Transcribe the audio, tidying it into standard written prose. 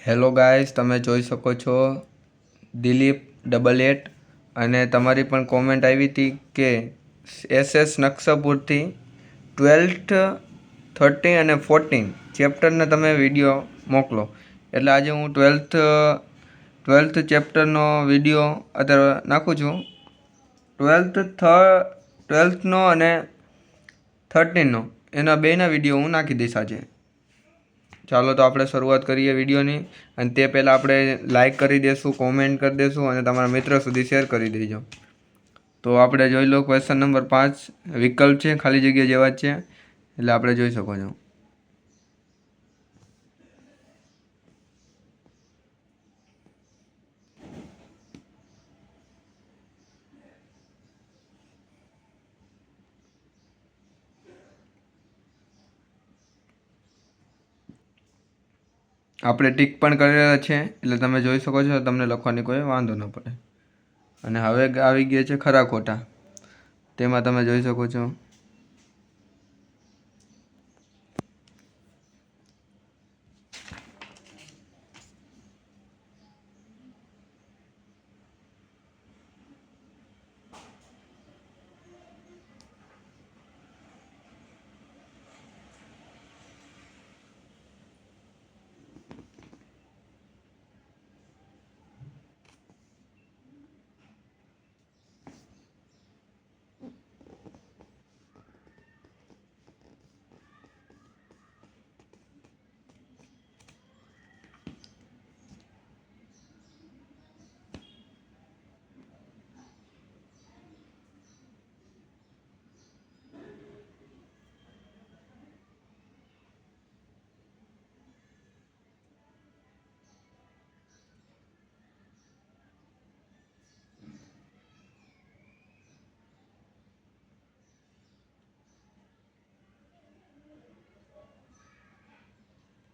Hello guys, તમે જોઈ શકો છો દિલીપ 88 અને તમારી પણ કોમેન્ટ આવી હતી કે SS નકશાપુરથી 12th 13 અને 14 ચેપ્ટરના તમે વિડીયો મોકલો. એટલે આજે હું 12th ચેપ્ટરનો વિડીયો અત્યારે નાખું છું. 12thનો અને 13નો એના બેના વિડીયો હું નાખી દઈશ આજે. ચાલો તો આપણે શરૂઆત કરીએ વિડીયોની. અને તે પહેલાં આપણે લાઈક કરી દઈશું, કોમેન્ટ કરી દઈશું અને તમારા મિત્ર સુધી શેર કરી દેજો. તો આપણે જોઈ લો ક્વેશ્ચન નંબર 5 વિકલ્પ છે, ખાલી જગ્યા જેવા જ છે, એટલે આપણે જોઈ શકો છો. આપણે ટીક પણ કરેલા છે એટલે તમે જોઈ શકો છો, તમને લખવાની કોઈ વાંધો ન પડે. અને હવે આવી ગયા છે ખરા ખોટા, તેમાં તમે જોઈ શકો છો